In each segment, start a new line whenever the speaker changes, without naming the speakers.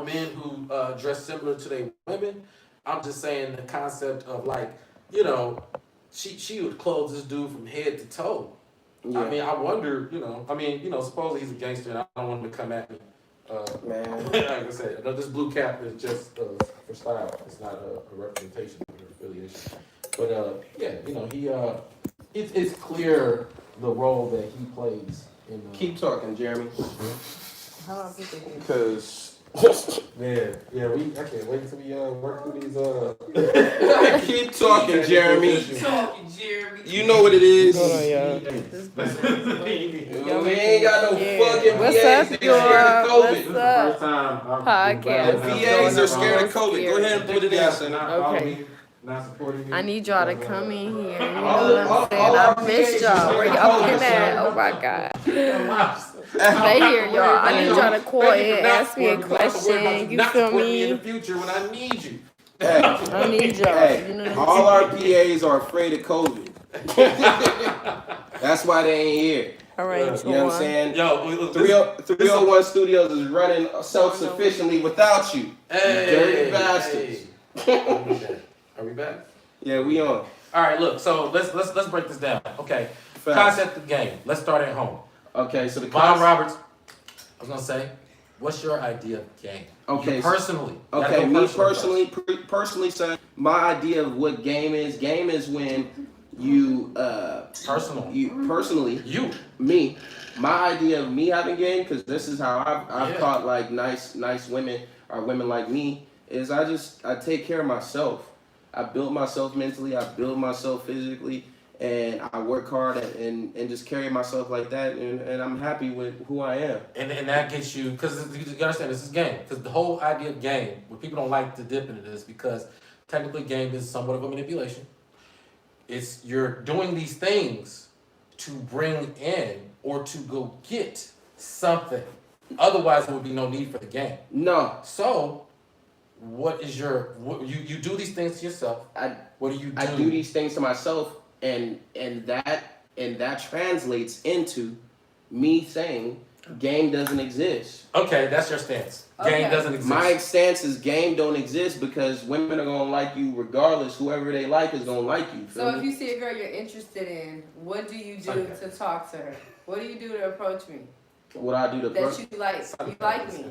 men who dress similar to their women. I'm just saying the concept of like, she would clothe this dude from head to toe. Yeah. I mean, I wonder, supposedly he's a gangster, and I don't want him to come at me. Man, like I said, this blue cap is just for style. It's not a representation of your affiliation. But it's clear the role that he plays.
Keep talking, Jeremy.
How long people here?
Because.
I can't wait till we work through these.
Keep talking, Jeremy.
Keep talking, Jeremy.
You know what it is.
Hold on, y'all.
We ain't got no fucking
What's
VAs.
up,
They're scared of COVID.
What's up?
The
Podcast.
VAs are scared of COVID. Go ahead and put it in, son.
Okay.
Not supporting you.
I need y'all to come in here. You know what I'm saying? I missed y'all. Where y'all been at? Oh my God. Stay here, y'all. I need y'all to call in, ask me a question. You feel me?
In the future when I need you.
Hey,
I need y'all.
hey,
You know
all our PAs are afraid of COVID. That's why they ain't here.
All right,
You know what I'm saying?
Yo,
301 Studios is running self-sufficiently without you.
Hey,
dirty bastards.
Hey. Are we back?
Yeah, we on.
All right, look. So let's break this down. Okay.
Facts.
Concept of the game. Let's start at home.
Okay, so the
Von Roberts. I was gonna say, what's your idea of game?
Okay.
You personally.
Okay, me personally, son. My idea of what game is when you me. My idea of me having game, because this is how I've caught like nice women or women like me, is I take care of myself. I build myself mentally, I build myself physically, and I work hard and just carry myself like that, and I'm happy with who I am.
And that gets you, because you gotta understand this is game. Because the whole idea of game, what people don't like to dip into this, because technically game is somewhat of a manipulation. It's you're doing these things to bring in or to go get something. Otherwise, there would be no need for the game.
No.
So, what is you do these things to yourself? What do you do?
I do these things to myself, and that translates into me saying game doesn't exist.
Okay, that's your stance. Game doesn't exist.
My stance is game don't exist because women are gonna like you regardless. Whoever they like is gonna like you.
So if you see a girl you're interested in, what do you do to talk to her? What do you do to approach me?
What I do to
that you like me.
I
just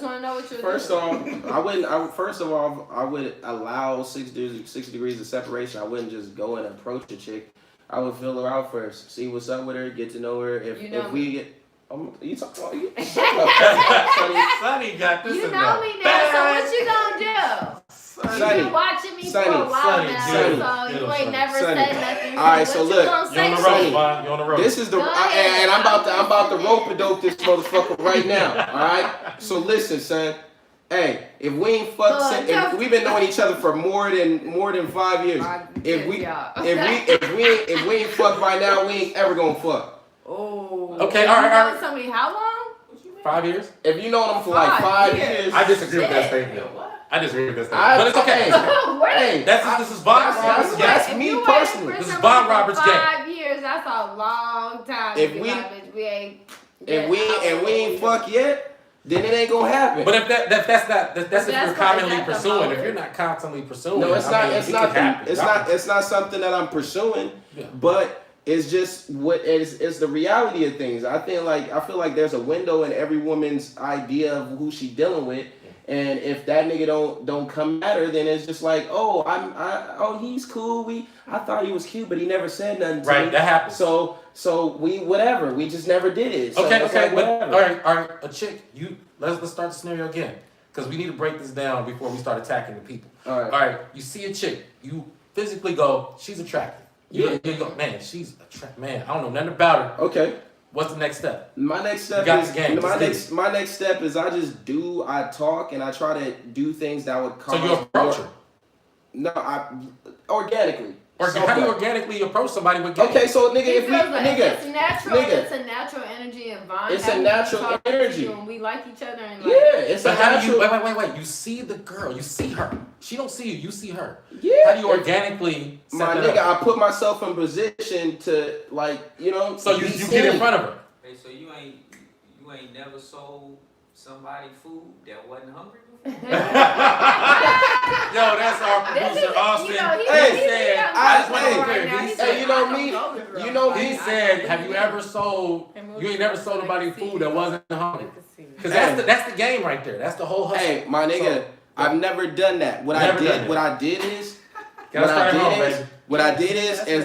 want to know what you're
First
doing.
off, I would allow 6 degrees of separation. I wouldn't just go and approach a chick. I would feel her out first, see what's up with her, get to know her. If we get, you talking about you?
Sonny got this.
You know me now, so what you gonna do? You've been watching me for a while now, so you ain't never said nothing.
All right, so look,
you're on the road.
This is and I'm about to rope a dope this motherfucker right now. All right, so listen, son. Hey, if we ain't if we've been knowing each other for more than 5 years, if we ain't fuck right now, we ain't ever gonna fuck.
Oh.
Okay, all right.
Somebody, how long?
5 years?
If you know them for like 5 years.
I disagree with that statement. I disagree with that statement. But it's okay.
Wait.
This is Von Roberts'
That's me personally.
This is Von Roberts' game.
5 years, that's a long time.
If we ain't fuck yet, then it ain't gonna happen.
But if that's if you're commonly pursuing. If you're not constantly pursuing,
no, it's not something that I'm pursuing. Yeah. But it's just it's the reality of things. I feel like there's a window in every woman's idea of who she dealing with. And if that nigga don't come at her, then it's just like, he's cool. I thought he was cute, but he never said nothing to me.
Right, that happens.
So we just never did it. So
okay,
like,
but all right, a chick, let's start the scenario again, because we need to break this down before we start attacking the people. All right, you see a chick, you physically go, she's attractive. You go, man, she's attractive. Man, I don't know nothing about her.
Okay.
What's the next step?
My next step is I talk and I try to do things that would cause.
So you approach her?
No, organically.
How do you organically approach somebody with game?
Okay, so nigga,
it's a natural energy and vibe.
It's a natural energy.
And we like each other and
it's
but
a natural.
Wait. You see the girl, you see her. She don't see you, you see her.
Yeah.
How do you organically set
my
that
nigga,
up?
I put myself in position to
So you get in front of her.
Hey, so you ain't never sold somebody food that wasn't hungry before?
Yo, that's our producer, Austin. He said, have you ever sold, you ain't never sold nobody food that wasn't hungry? Because that's the game right there. That's the whole hustle.
Hey, my nigga, I've never done that. What I did is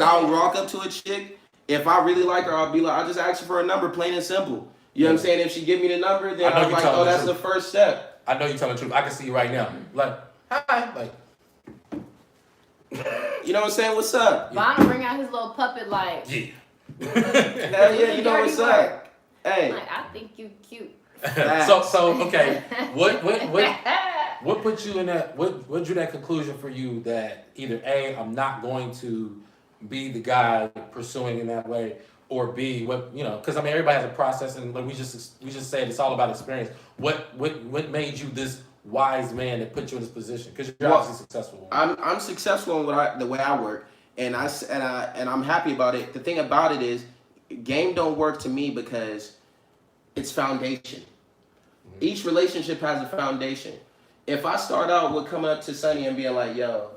I'll walk up to a chick. If I really like her, I'll be like, I'll just ask her for a number, plain and simple. You know what I'm saying? If she give me the number, then I'm like, oh, that's the first step.
I know you're telling the truth. I can see you right now. Like, hi. Like,
you know what I'm saying? What's up?
Von bring out his little puppet like.
Yeah.
Hell yeah, you know what's up. Hey.
Like, I think you cute.
so okay. What put you in that? What drew that conclusion for you that either A, I'm not going to be the guy pursuing in that way, or B, what, you know, because I mean everybody has a process, and like we just said it's all about experience. What made you this wise man that put you in this position? Because you're obviously successful.
I'm successful in the way I work, and I'm happy about it. The thing about it is, game don't work to me because it's foundation. Mm-hmm. Each relationship has a foundation. If I start out with coming up to Sonny and being like, yo,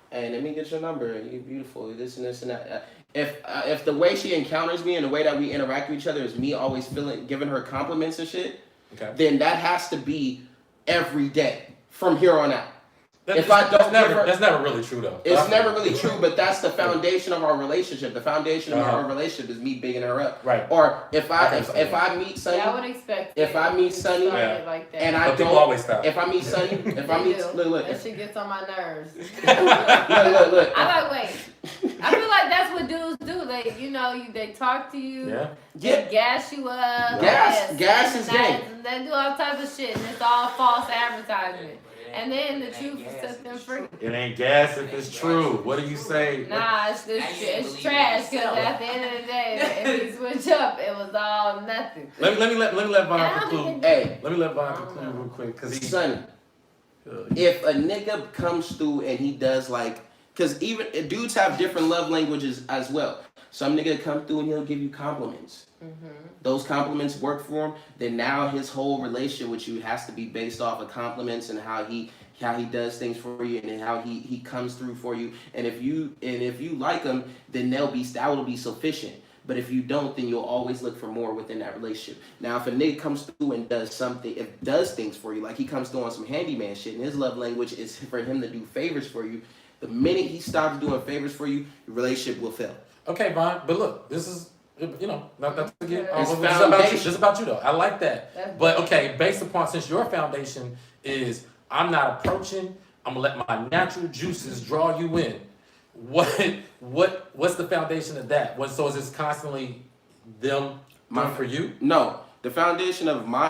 hey, let me get your number, you're beautiful, this and this and that. If the way she encounters me and the way that we interact with each other is me always giving her compliments and shit, then that has to be every day from here on out. That's
never really true though.
It's never really true, but that's the foundation of our relationship. The foundation of our relationship is me bigging her up.
Right.
Or if I meet Sonny,
I would expect.
If I meet Sonny,
like that.
and I don't,
always stop.
If I meet Sonny, look,
that shit gets on my nerves.
look.
I'm like, wait. I feel like that's what dudes do. Like, you know, they talk to you.
Yeah.
They gas you up.
Gas is game.
They do all types of shit, and it's all false advertisement. And then the truth sets them free.
It ain't gas if it's true. What do you say?
Nah, it's trash. Because at the end of the day, if you switch up, it was all nothing.
Let me let Von conclude.
Hey,
let me let Von conclude real quick.
Sonny, if a nigga comes through and he does like, because even dudes have different love languages as well. Some nigga come through and he'll give you compliments. Mm-hmm. Those compliments work for him. Then now his whole relationship with you has to be based off of compliments and how he does things for you and how he comes through for you. And if you like him, then that will be sufficient. But if you don't, then you'll always look for more within that relationship. Now, if a nigga comes through and does things for you, like he comes through on some handyman shit, and his love language is for him to do favors for you, the minute he stops doing favors for you, your relationship will fail.
Okay, Von, but look, this is, you know, not to get,
this
is about you though. I like that. But okay, based upon, since your foundation is, I'm not approaching, I'm gonna let my natural juices draw you in. What's the foundation of that? So is this constantly them doing for you?
No, the foundation of my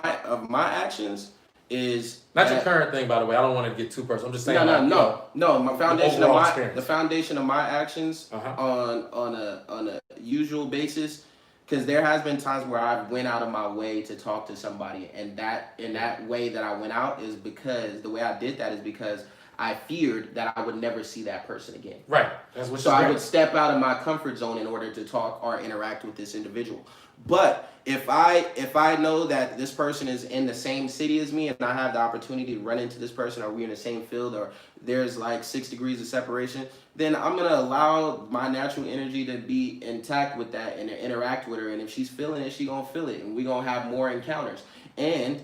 actions is
not your current thing, by the way. I don't want to get too personal. I'm just saying.
No. My foundation of
the
foundation of my actions on a usual basis, because there has been times where I went out of my way to talk to somebody, and that way that I went out is because the way I did that is because I feared that I would never see that person again.
Right. That's what.
So I would step out of my comfort zone in order to talk or interact with this individual. But if I know that this person is in the same city as me and I have the opportunity to run into this person, or we're in the same field, or there's like 6 degrees of separation, then I'm gonna allow my natural energy to be intact with that and to interact with her. And if she's feeling it, she gonna feel it, and we gonna have more encounters. And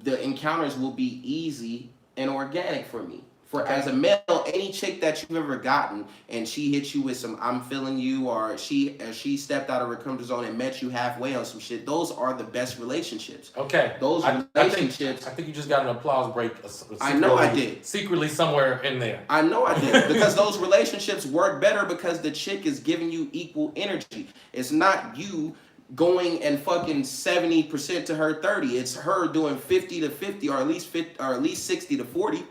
the encounters will be easy and organic for me. As a male, any chick that you've ever gotten and she hit you with some "I'm feeling you," or she stepped out of her comfort zone and met you halfway on some shit, those are the best relationships.
Okay.
Those relationships.
I think you just got an applause break.
I know I did.
Secretly somewhere in there.
I know I did. Because those relationships work better because the chick is giving you equal energy. It's not you going and fucking 70% to her 30. It's her doing 50 to 50, or at least 60 to 40.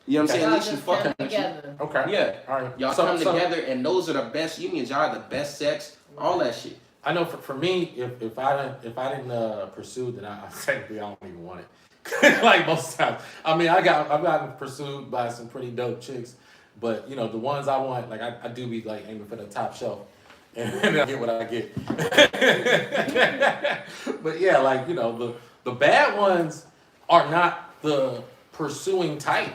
You know what I'm saying? At least you fucking
together.
Okay. Yeah. All right. Y'all come together, and those are the best unions. Y'all are the best sex. All that shit.
I know for me, if I didn't pursue, then I technically I don't even want it. Like most times. I mean, I've gotten pursued by some pretty dope chicks, but you know the ones I want, like I do be like aiming for the top shelf, and I get what I get. But yeah, like you know The bad ones are not the pursuing type.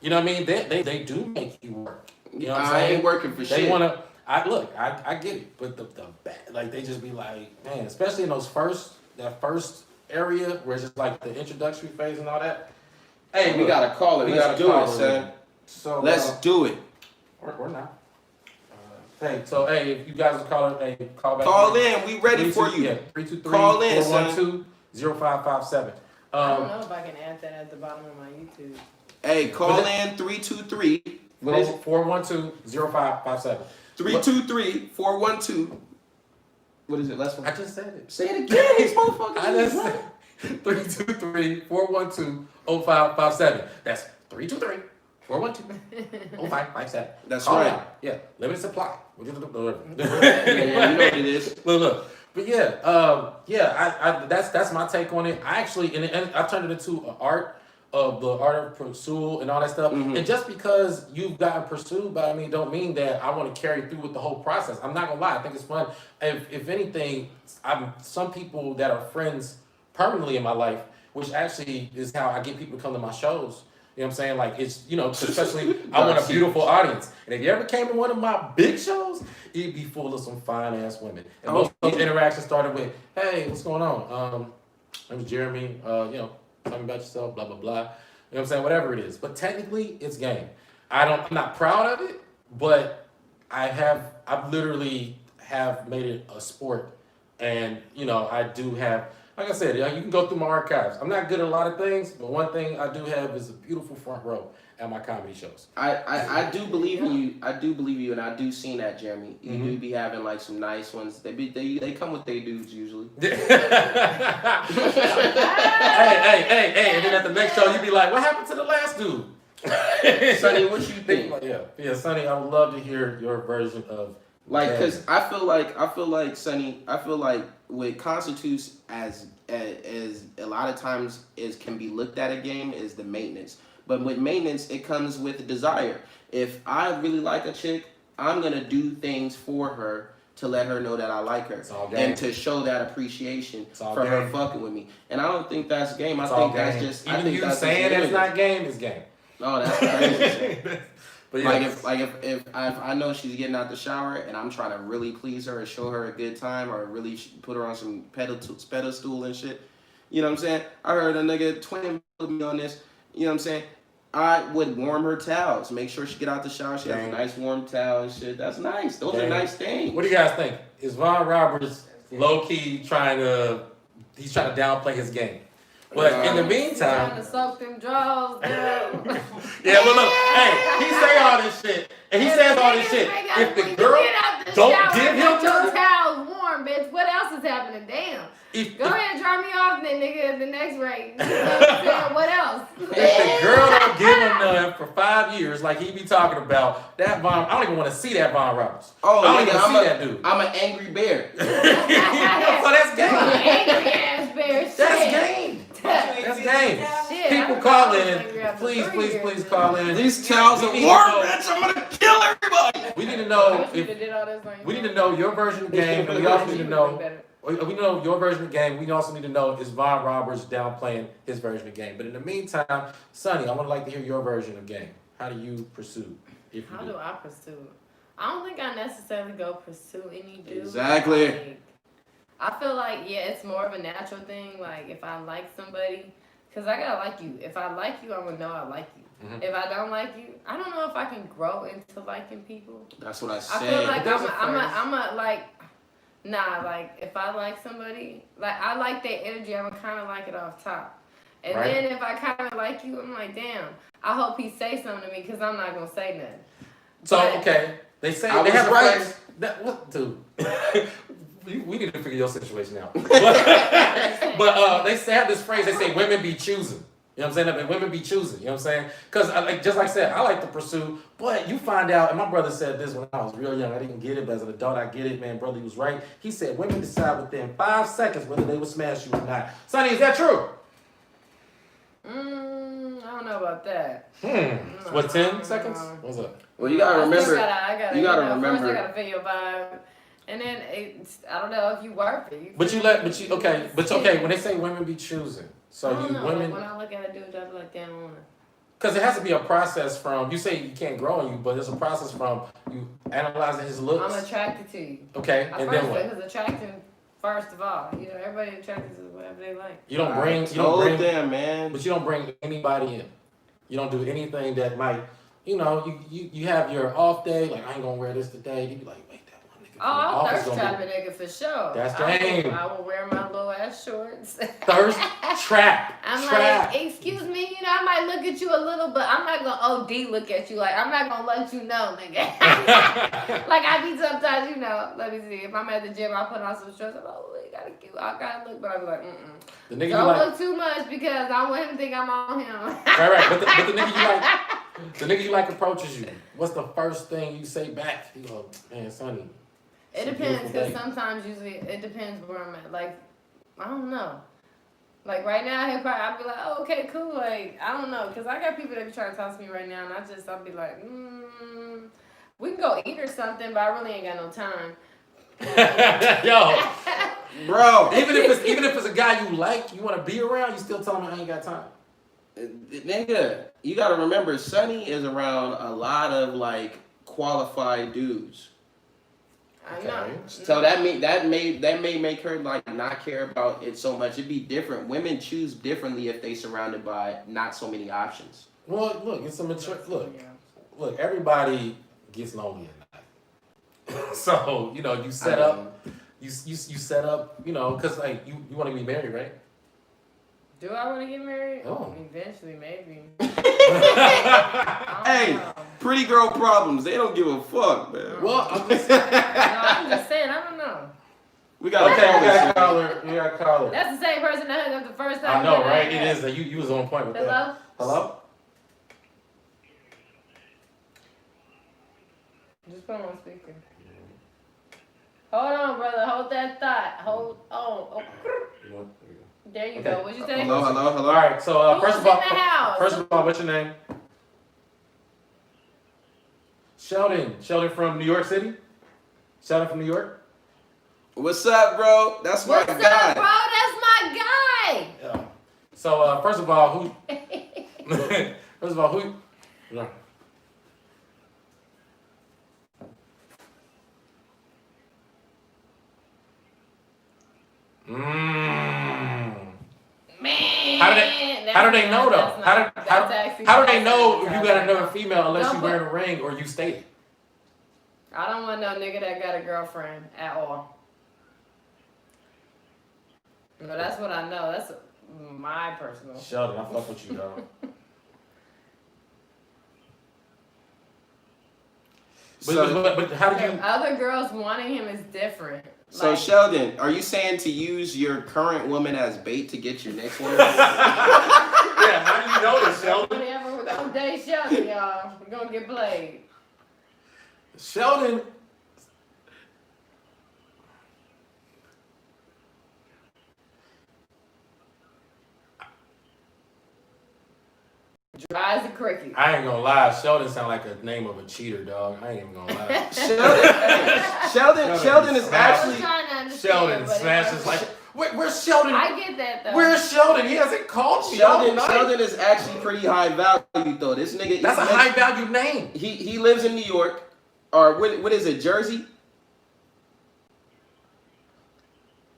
You know what I mean? They do make you work. You know what I'm saying?
I ain't working for shit.
They wanna. I get it, but the bad, like they just be like, man, especially in that first area where it's just like the introductory phase and all that. Hey,
we gotta call it. Let's do it, son.
So
let's do it.
Or not. Hey, so hey, if you guys are calling, hey, call back.
Call in. We ready for you.
Yeah, 323
call in,
412 0557.
I don't know if I can add that at the bottom of my YouTube.
Hey, call in 323
412 0557.
323 412. What is it? Last one.
I just said it.
Say it again, these motherfuckers.
I just said 323 412 0557. That's 323 412 0557.
That's
call
right.
Out. Yeah, limited supply.
Yeah, you know what it is.
Look. But yeah, that's my take on it. I actually and I turned it into an art of the art of pursuit and all that stuff.
Mm-hmm.
And just because you've gotten pursued by me don't mean that I want to carry through with the whole process. I'm not gonna lie, I think it's fun. If anything, some people that are friends permanently in my life, which actually is how I get people to come to my shows. You know what I'm saying? Like, it's, especially, I want a beautiful audience. And if you ever came to one of my big shows, it'd be full of some fine-ass women. And most of those interactions started with, hey, what's going on? My name's Jeremy. Tell me about yourself, blah, blah, blah. You know what I'm saying? Whatever it is. But technically, it's game. I'm not proud of it, but I've literally have made it a sport. And, I do have, like I said, you can go through my archives. I'm not good at a lot of things, but one thing I do have is a beautiful front row at my comedy shows.
I do believe in you. I do believe you, and I do see that, Jeremy. You do be having like some nice ones. They come with their dudes usually.
hey, and then at the next show you be like, what happened to the last dude?
Sonny, what you think?
Yeah, Sonny, I would love to hear your version of
because I feel like Sonny, what constitutes as a lot of times can be looked at a game is the maintenance. But with maintenance, it comes with desire. If I really like a chick, I'm gonna do things for her to let her know that I like her and to show that appreciation for her fucking with me. And I don't think that's game. I think that's just
even you saying it's not game is game.
No, that's crazy. But if I know she's getting out the shower and I'm trying to really please her or show her a good time or really put her on some pedestal and shit, you know what I'm saying? I heard a nigga twin me on this, you know what I'm saying? I would warm her towels, make sure she get out the shower, she has a nice warm towel and shit. That's nice. Those are nice things.
What do you guys think? Is Von Roberts low-key trying to downplay his game? But in the meantime,
trying to soak them drawers, girl.
Yeah, but look, hey, he say all this shit, and he says all this shit. If the girl don't give him
your towels warm, bitch, what else is happening? Damn. Go ahead and dry me off then, nigga, at the next rate. What else?
If the girl don't give him none for 5 years, like he be talking about, that Von, I don't even want to see that Von Roberts.
Oh,
I don't even see that dude.
I'm an angry bear.
So that's game.
Angry ass bear.
That's game. That's game.
Shit,
people call in. Please call in.
These towels are warm, bitch. I'm gonna kill everybody.
We need to know we need to know your version of the game, and we also need to know. We know your version of the game. We also need to know is Von Roberts downplaying his version of the game. But in the meantime, Sonny, I would like to hear your version of game. How do you pursue?
How do I pursue? I don't think I necessarily go pursue any dude.
Exactly.
Like, I feel like, it's more of a natural thing. Like, if I like somebody, because I gotta like you. If I like you, I'm gonna know I like you. Mm-hmm. If I don't like you, I don't know if I can grow into liking people.
That's what I said.
I feel like like, if I like somebody, like, I like their energy, I'm gonna kind of like it off top. And then if I kind of like you, I'm like, damn, I hope he say something to me, because I'm not gonna say nothing.
So, okay, they say, they have a phrase. What, dude? We need to figure your situation out. But they have this phrase, they say women be choosing. You know what I'm saying? Women be choosing. You know what I'm saying? Because, just like I said, I like to pursue, but you find out, and my brother said this when I was real young. I didn't get it, but as an adult, I get it. Man, brother, he was right. He said women decide within 5 seconds whether they will smash you or not. Sonny, is that true?
I don't know about that.
What, 10 seconds? What's up?
Well, you gotta remember.
I gotta remember. First, I gotta feel your vibe. And then I don't know if you worth it.
Okay. When they say women be choosing, so
I don't know.
women.
When I look at a dude, I be like, damn, I wanna.
Because it has to be a process from, you say you can't grow on you, but it's a process from you analyzing his looks.
I'm attracted to you.
Okay, and then what?
Because attractive, first of all, everybody attracted to whatever they like.
You don't bring
them, man.
But you don't bring anybody in. You don't do anything that might, you have your off day, like I ain't gonna wear this today. You be like, wait, that one nigga.
Oh, I'm thirst trapping nigga for sure.
That's the aim.
I will wear my little ass shorts.
Thirst trap.
I'm like, excuse me, I might look at you a little, but I'm not gonna OD look at you. Like, I'm not gonna let you know, nigga. Like, I be sometimes, let me see. If I'm at the gym, I put on some shorts. I'm like, oh, I gotta look, but I be like, Don't look too much because I want him to think I'm on him.
Right. But the nigga you like approaches you. What's the first thing you say back? You go, man, Sonny.
It depends, because sometimes usually it depends where I'm at. Like, I don't know. Like right now, I'll be like, oh, okay, cool. Like, I don't know, because I got people that be trying to talk to me right now, and I'll be like, we can go eat or something, but I really ain't got no time.
Yo,
bro.
Even if it's a guy you like, you want to be around, you still tell him I ain't got time.
Nigga, you gotta remember, Sonny is around a lot of like qualified dudes.
I know.
So that may make her like not care about it so much. It'd be different. Women choose differently if they surrounded by not so many options.
Well, look, it's a mature look. Everybody gets lonely at night. So you set up. You set up. Because like you want to be married, right?
Do I want to get married?
Oh.
Eventually, maybe.
Hey, pretty girl problems. They don't give a fuck, man.
Well, I'm just
saying, I don't know.
We got
a caller. You got a caller.
That's the same person that hung up the first time.
I know, right? It is. You was on point with that. Hello?
Just put on speaker. Hold on, brother. Hold that thought. Hold on. Oh. There you go. What'd you say?
Hello.
All right. So first of all, what's your name? Sheldon. Sheldon from New York City. Sheldon from New York.
What's up, bro? That's my guy.
What's up, bro? That's my guy.
Yeah. So first of all, who? No.
Man.
How do they know though? How do they know if you got another female unless you wearing a ring or you stated?
I don't want no nigga that got a girlfriend at all. No, that's what I know. That's my personal.
Sheldon, I fuck with you though. But how do you?
Other girls wanting him is different.
So Sheldon, are you saying to use your current woman as bait to get your next one?
Yeah, how do you know this, Sheldon?
Whenever we're gonna date Sheldon, y'all, we're gonna get played.
Sheldon.
Dry as a cricket.
I ain't gonna lie, Sheldon sound like a name of a cheater, dog. I ain't even gonna lie.
Sheldon is actually.
Sheldon smashes like. Where's Sheldon?
I get that though.
Where's Sheldon? He hasn't called me.
Sheldon is actually pretty high value though. This nigga.
That's a high value name.
He lives in New York, or what is it? Jersey.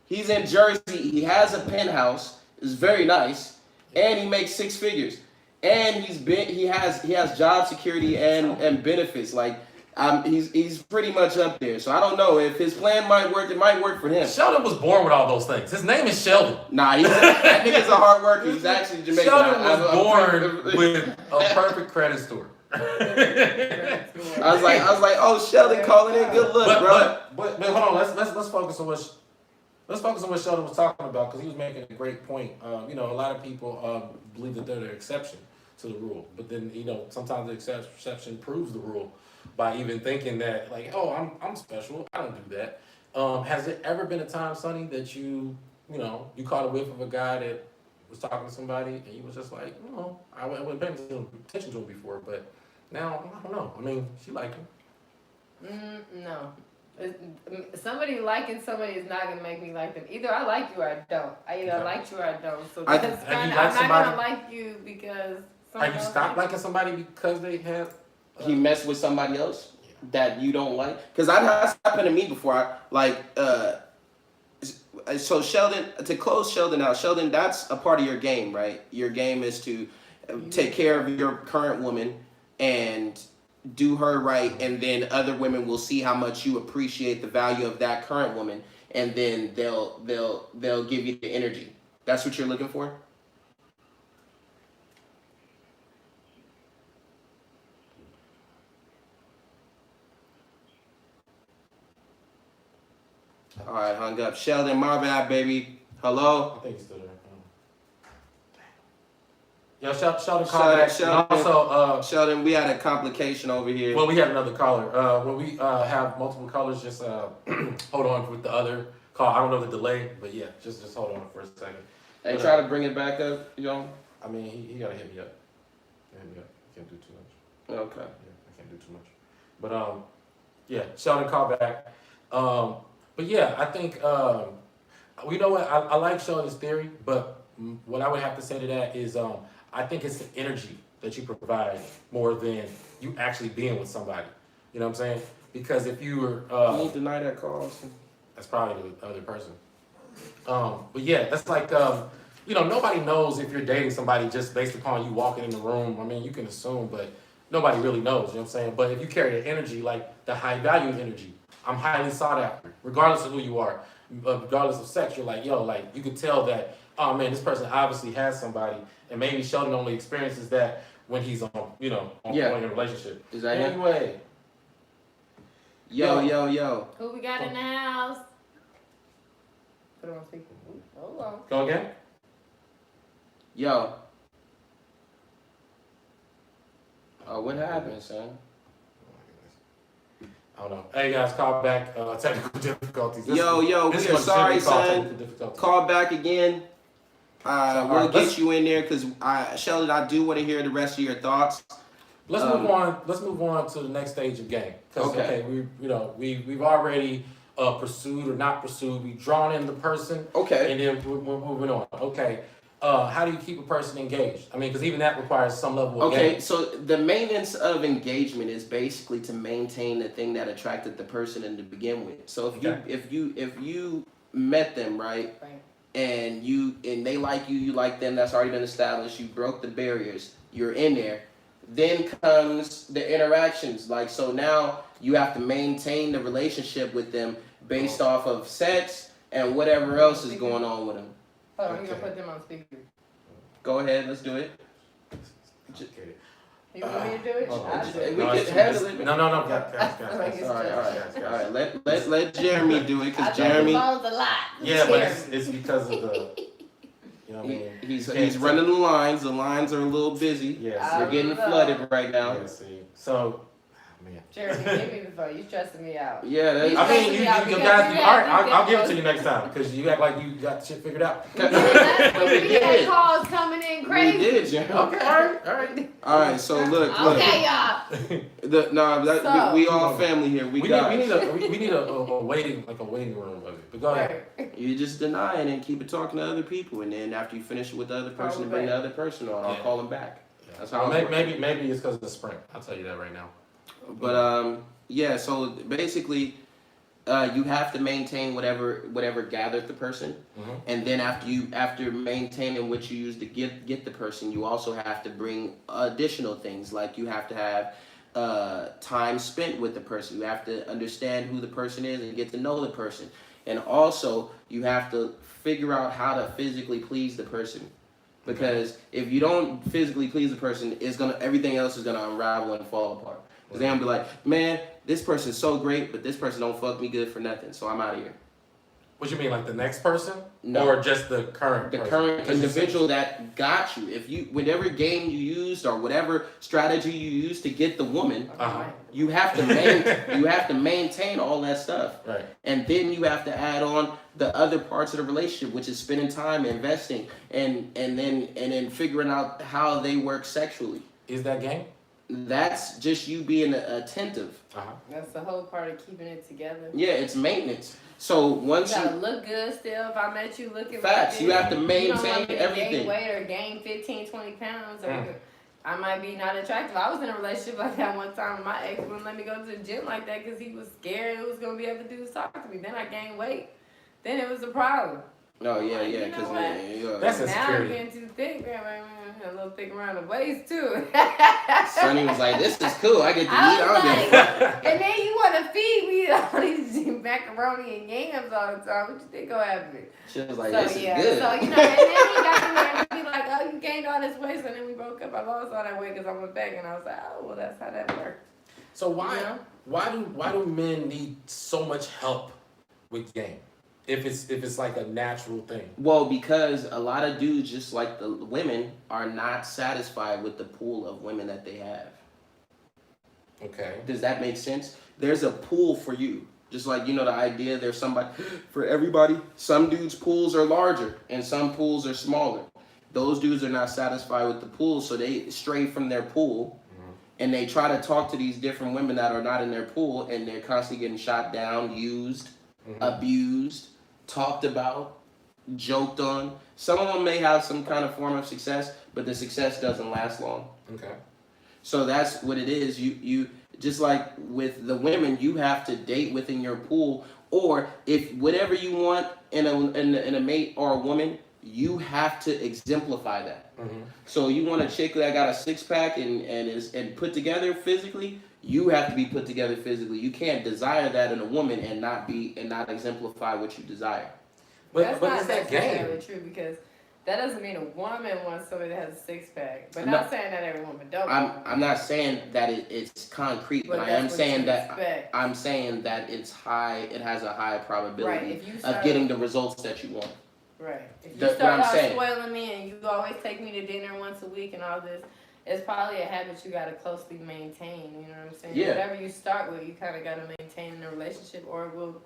He's in Jersey. He has a penthouse. It's very nice, and he makes 6 figures. And he has job security and benefits. Like he's pretty much up there. So I don't know if his plan might work. It might work for him.
Sheldon was born with all those things. His name is Sheldon.
Nah, that nigga's a hard worker. He's actually Jamaican.
Sheldon was born with a perfect credit score.
I was like, oh, Sheldon calling in. Good look, bro.
But hold on. Let's focus on what. Let's focus on what Sheldon was talking about because he was making a great point. A lot of people believe that they're the exception to the rule, but then sometimes the exception proves the rule by even thinking that like, oh, I'm special. I don't do that. Has it ever been a time, Sonny, that you caught a whiff of a guy that was talking to somebody and you was just like, I wasn't paying attention to him before, but now I don't know. I mean, she liked him.
No.
Somebody liking somebody is not gonna make me like them. Either I like you or I don't. I like you or I don't. So that's kind of. I'm not gonna like you because.
Have you stopped liking somebody because they have?
He messed with somebody else that you don't like? Because that's happened to me before. So Sheldon, to close Sheldon out, Sheldon, that's a part of your game, right? Your game is to take care of your current woman and do her right, and then other women will see how much you appreciate the value of that current woman, and then they'll give you the energy. That's what you're looking for? All right, hung up. Sheldon, my bad, baby. Hello?
I think he's still there. Yo, Sheldon called back. Also,
Sheldon, we had a complication over here.
Well, we had another caller. When we have multiple callers, just hold on with the other call. I don't know the delay, but yeah, just hold on for a second.
Hey, try to bring it back up, yo.
I mean, he gotta hit me up. Hit me up. I can't do too much.
Okay.
Yeah, I can't do too much. But yeah, Sheldon called back. But yeah, I think you know what? I like Sheldon's theory, but what I would have to say to that is I think it's the energy that you provide more than you actually being with somebody. You know what I'm saying? Because if you were...
Can you deny that call?
That's probably the other person. But yeah, that's like, you know, nobody knows if you're dating somebody just based upon you walking in the room. I mean, you can assume, but nobody really knows, you know what I'm saying? But if you carry the energy, like the high value energy, I'm highly sought after, regardless of who you are, regardless of sex, you're like, yo, like, you could tell that, oh man, this person obviously has somebody, and maybe Sheldon only experiences that when he's on, you know, on point in a relationship.
Is that
anyway?
Yo.
Who we got in the house? Put it on speaker. Hold on.
Go again?
Yo. Oh, what happened, son?
I don't know. Hey guys, call back. Technical difficulties.
Yo, we are sorry, son. Call back again. We'll get you in there because Sheldon, I do want to hear the rest of your thoughts.
Let's move on. Let's move on to the next stage of game. Okay, we've already pursued or not pursued. We've drawn in the person.
Okay.
And then we're moving on. Okay. How do you keep a person engaged? I mean, because even that requires some level of
Okay, so the maintenance of engagement is basically to maintain the thing that attracted the person in to begin with. So if you met them, right? And they like you, you like them, that's already been established, you broke the barriers, you're in there. Then comes the interactions. Like, so now you have to maintain the relationship with them based off of sex and whatever else is going on with them.
Hold on, we're gonna put them on speaker.
Go ahead, let's do it.
You want me to do it?
We can handle it.
No.
All right. Let Jeremy do it because Jeremy.
A lot.
Yeah, but it's because of the. You know what I mean?
He's running the lines. The lines are a little busy.
Yes.
We're getting flooded right now.
Yeah, see. So. Man.
Jeremy, give me the phone. You stressing me out.
Yeah, that's...
I mean, you guys. All right, I'll give it to you next time because you act like you got shit figured out.
We had calls coming in crazy.
We did, Jeremy.
Okay,
all right. So look.
Okay, y'all.
We all family here. We need
a waiting room of it. But go ahead.
You just deny it and keep it talking to other people, and then after you finish it with the other person, bring the other person on. I'll call them back.
Yeah.
That's how.
Maybe it's because of the sprint. I'll tell you that right now.
But so basically, you have to maintain whatever gathered the person, and then after maintaining what you use to get the person, you also have to bring additional things, like you have to have time spent with the person. You have to understand who the person is and get to know the person, and also you have to figure out how to physically please the person. Because if you don't physically please the person, everything else is gonna unravel and fall apart. Because they're gonna be like, man, this person's so great, but this person don't fuck me good for nothing, so I'm out of here.
What you mean, like the next person?
No.
Or just the current person?
Current individual that got you. Whatever game you used or whatever strategy you used to get the woman, you have to maintain all that stuff.
Right.
And then you have to add on the other parts of the relationship, which is spending time, investing, and then figuring out how they work sexually.
Is that game?
that's just you being attentive.
That's the whole part of keeping it together.
Yeah, it's maintenance. So once
you gotta look good still. If I met you looking
facts,
like
you have to maintain
you don't want me to
everything.
gain weight or gain 15, 20 pounds, or I might be not attractive. I was in a relationship like that one time with my ex. Wouldn't let me go to the gym like that because he was scared it was gonna be able to do is talk to me. Then I gained weight. Then it was a problem.
Oh yeah, because
that's
now
insecurity.
I'm getting too thick, a little thick around the waist too.
Sonny was like, "This is cool. I get to eat all day."
And then you want to feed me all these macaroni and yams all the time. What you think gonna happen?
She was like, "This is good."
So and then he got me there and be like, "Oh, you gained all this weight," and then we broke up. I lost all that weight because I went back, and I was like, "Oh, well, that's how that worked."
So why do men need so much help with game? If it's like a natural thing.
Well, because a lot of dudes, just like the women, are not satisfied with the pool of women that they have.
Okay.
Does that make sense? There's a pool for you. Just like, the idea there's somebody for everybody. Some dudes' pools are larger and some pools are smaller. Those dudes are not satisfied with the pool, so they stray from their pool and they try to talk to these different women that are not in their pool, and they're constantly getting shot down, used, abused, talked about, joked on. Some of them may have some kind of form of success, but the success doesn't last long.
Okay.
So that's what it is. You just like with the women, you have to date within your pool, or if whatever you want in a mate or a woman, you have to exemplify that. So you want a chick that got a six-pack and put together physically, you have to be put together physically. You can't desire that in a woman and not exemplify what you desire.
But
is that game?
True, because that doesn't mean a woman wants somebody that has a six-pack. But not saying that every woman don't.
I'm not saying that it's concrete, but I am saying that I'm saying that it's high. It has a high probability of getting the results that you want.
Right. If you start out spoiling me and you always take me to dinner once a week and all this, it's probably a habit you got to closely maintain. You know what I'm saying?
Yeah.
Whatever you start with, you kind of got to maintain in a relationship, or it will.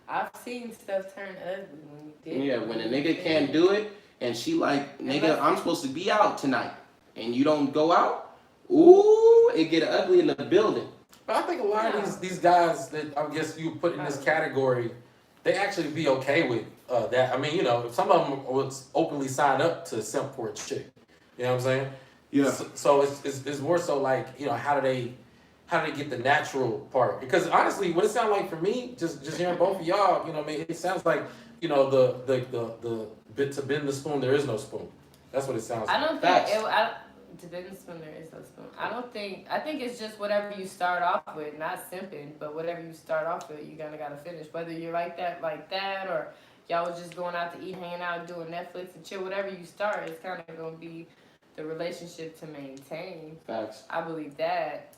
I've seen stuff turn ugly when you did.
Yeah, when a nigga can't do it, and she like, nigga, I'm supposed to be out tonight, and you don't go out, ooh, it get ugly in the building.
But I think a lot of these guys that I guess you put in this category, they actually be okay with that. I mean, if some of them would openly sign up to simp for a chick. You know what I'm saying?
Yeah.
So it's more so like, how do they get the natural part? Because honestly, what it sounds like for me, just hearing both of y'all, it sounds like, the bit to bend the spoon, there is no spoon. That's what it sounds like.
I don't think to bend the spoon, there is no spoon. I think it's just whatever you start off with, not simping, but whatever you start off with, you kind of got to finish. Whether you're like that, or y'all was just going out to eat, hanging out, doing Netflix and chill, whatever you start, it's kind of going to be the relationship to maintain.
Facts.
I believe that.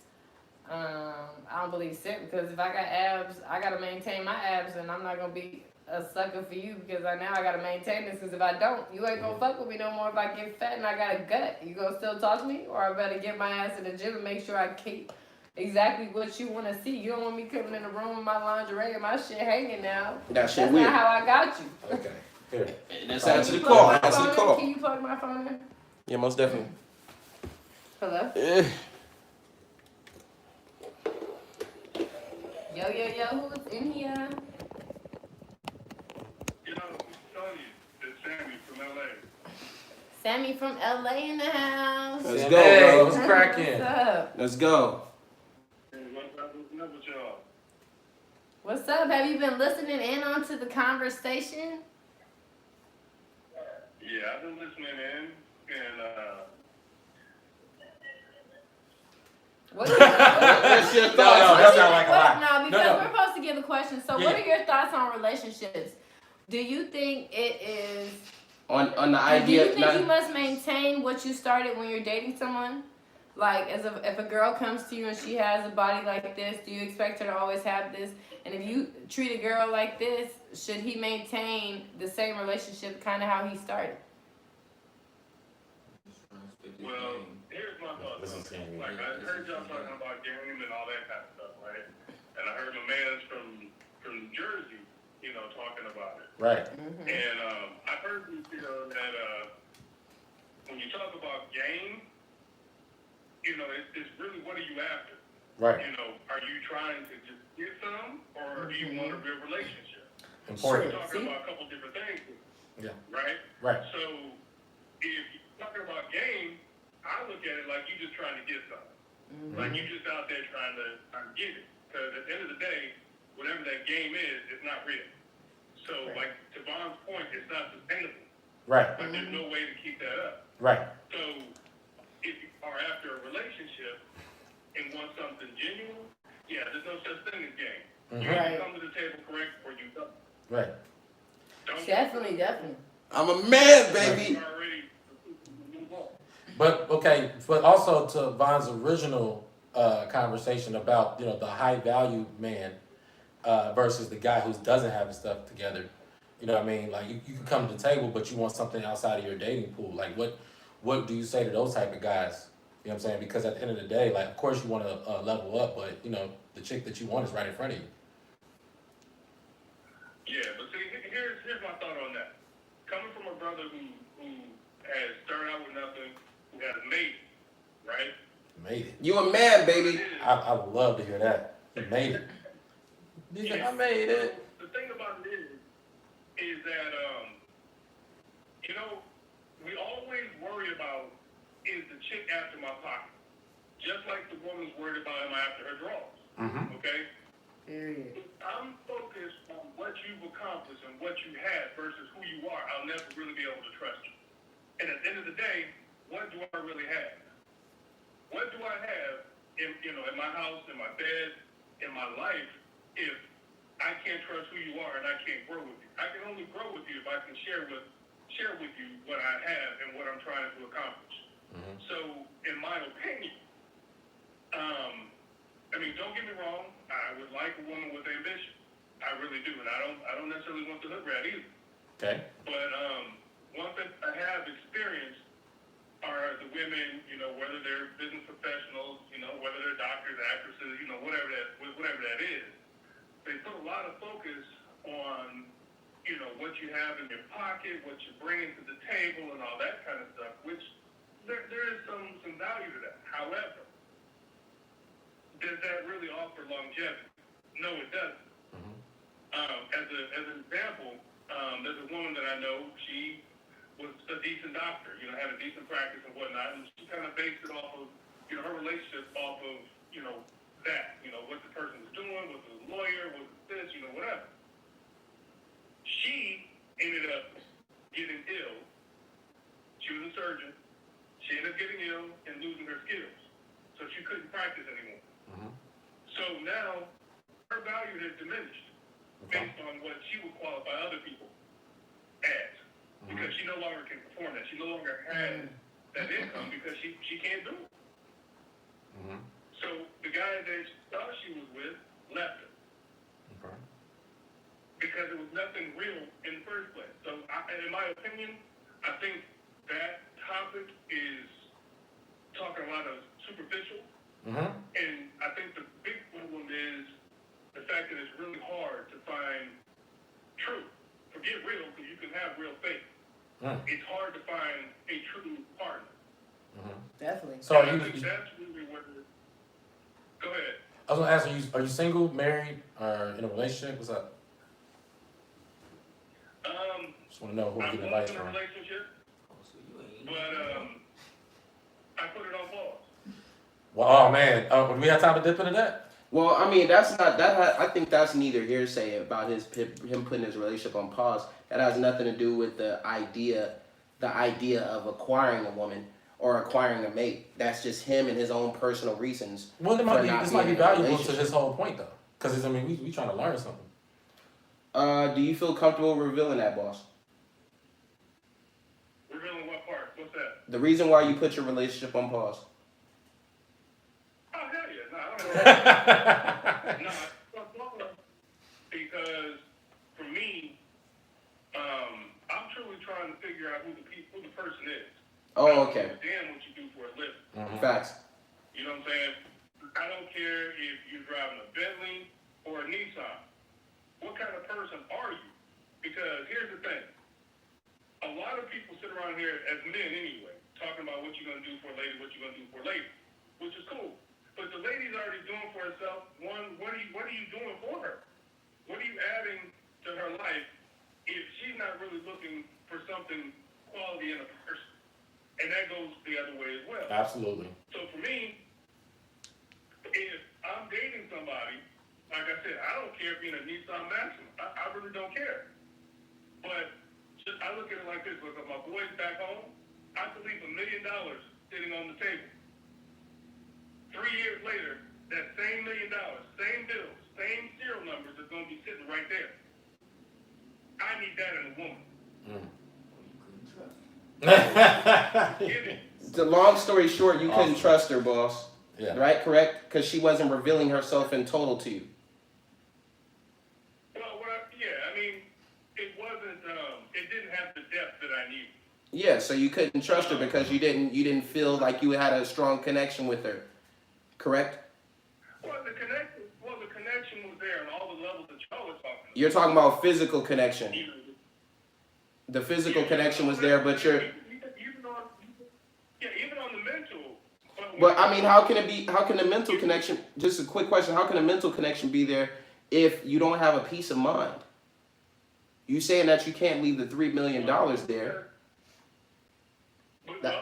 I don't believe simp, because if I got abs, I got to maintain my abs, and I'm not going to be a sucker for you because now I got to maintain this, because if I don't, you ain't going to fuck with me no more if I get fat and I got a gut. You going to still talk to me? Or I better get my ass in the gym and make sure I keep exactly what you want to see. You don't want me coming in the room with my lingerie and my shit hanging now.
That's
weird. Not how I got you.
Okay. Here.
Let's answer the call.
Can you plug my phone in?
Yeah, most definitely.
Hello? Yo, who's in here?
It's Sammy from LA.
Sammy from LA in the house.
Let's go, bro.
What's cracking?
What's up?
Let's go.
Hey, what's up with y'all?
What's up? Have you been listening in onto the conversation?
Yeah, I've been listening in, and
What's your thoughts?
That's not like a lot.
No, because we're supposed to give a question. So,
Yeah.
What are your thoughts on relationships? Do you think it is
on the idea?
Do you think you must maintain what you started when you're dating someone? Like, if a girl comes to you and she has a body like this, do you expect her to always have this? And if you treat a girl like this, should he maintain the same relationship, kind of how he started?
well, here's my thoughts. Like, I heard y'all talking about game and all that kind of stuff, right? And I heard my man's from New Jersey, talking about it.
Right.
Mm-hmm.
And I heard that when you talk about game, you know, it's really what are you after?
Right.
You know, are you trying to just get some, or do you want a real relationship?
Important.
We're talking about a couple different things.
Yeah.
Right?
Right.
So if you're talking about game, I look at it like you just trying to get something. Like you just out there trying to get it. Because at the end of the day, whatever that game is, it's not real. So like to Von's point, it's not sustainable.
Right.
Like there's no way to keep that up.
Right.
So if you are after a relationship and want something genuine, yeah, there's no such thing as game. You either come to the table correct or you don't.
Right.
Definitely.
I'm a man, baby.
But okay, but also to Von's original conversation about the high value man versus the guy who doesn't have his stuff together. You know what I mean? Like you can come to the table, but you want something outside of your dating pool. Like what do you say to those type of guys? You know what I'm saying? Because at the end of the day, like of course you want to level up, but the chick that you want is right in front of you.
Yeah, but see, here's my thought on that. Coming from a brother who has started out with nothing, who has made it, right?
Made it.
You a man, baby.
I would love to hear that. He made it. He's like, I made it.
The thing about it is that we always worry about is the chick after my pocket, just like the woman's worried about am I after her drawers. Okay.
Period.
If I'm focused on what you've accomplished and what you have versus who you are, I'll never really be able to trust you. And at the end of the day, what do I really have? What do I have in my house, in my bed, in my life, if I can't trust who you are and I can't grow with you? I can only grow with you if I can share with you what I have and what I'm trying to accomplish. So, in my opinion, don't get me wrong, I would like a woman with ambition. I really do, and I don't necessarily want the hood rat either.
Okay.
But one thing I have experienced are the women, whether they're business professionals, whether they're doctors, actresses, whatever that is. They put a lot of focus on, what you have in your pocket, what you're bringing to the table, and all that kind of stuff. Which there is some value to that. However, does that really offer longevity? No, it doesn't. As an example, there's a woman that I know. She was a decent doctor, had a decent practice and whatnot, and she kind of based it off of, her relationship off of, that, what the person was doing, was it a lawyer, was it this, whatever. She ended up getting ill. She was a surgeon. She ended up getting ill and losing her skills, so she couldn't practice anymore. So now her value has diminished based on what she would qualify other people as, because she no longer can perform that. She no longer has that income because she can't do it. So the guy that she thought she was with left her because it was nothing real in the first place. So in my opinion, I think that topic is talking a lot of superficial. And I think the big problem is the fact that it's really hard to find truth. Forget real, because you can have real faith. It's hard to find a true partner.
Definitely.
So
I think that's really what it is. Go ahead.
I was gonna ask you: are you single, married, or in a relationship? What's up? Just want to know who I'm getting advice from.
I'm in a relationship, but I put it on pause.
Well, oh man, do we have time to dip into that?
Well, I mean, that's not that. I think that's neither hearsay about him putting his relationship on pause. That has nothing to do with the idea of acquiring a woman or acquiring a mate. That's just him and his own personal reasons.
Well, this might be valuable to his whole point though, because we trying to learn something.
Do you feel comfortable revealing that, boss?
Revealing what part? What's that?
The reason why you put your relationship on pause.
Oh, hell yeah. No, I don't know. No, because for me, I'm truly trying to figure out who the person is.
Oh, okay.
I understand what you do for a living.
Facts.
You know what I'm saying? I don't care if you're driving a Bentley or a Nissan. What kind of person are you? Because here's the thing. A lot of people sit around here, as men anyway, talking about what you're going to do for a lady, what you're going to do for a lady. which is cool. But the lady's already doing for herself. One, what are you doing for her? What are you adding to her life if she's not really looking for something quality in a person? And that goes the other way as well.
Absolutely.
So for me, if I'm dating somebody, like I said, I don't care if you're in a Nissan Maxima. I really don't care. But just, I look at it like this: look, if my boy's back home, I could leave $1 million sitting on the table. 3 years later, that same $1 million, same bills, same serial numbers is going to be sitting right there. I need that in a woman.
The long story short, you couldn't trust her, boss.
Yeah.
Right? Correct? Because she wasn't revealing herself in total to you.
Well, I mean, it wasn't. It didn't have the depth that I needed.
Yeah, so you couldn't trust her because you didn't feel like you had a strong connection with her. Correct?
Well, the connection was there on all the levels that y'all was talking about.
You're talking about physical connection. The physical connection was there, but you're.
Even on the mental.
But I mean, how can the mental connection? Just a quick question: how can a mental connection be there if you don't have a peace of mind? You saying that you can't leave the $3 million there?
Hold on.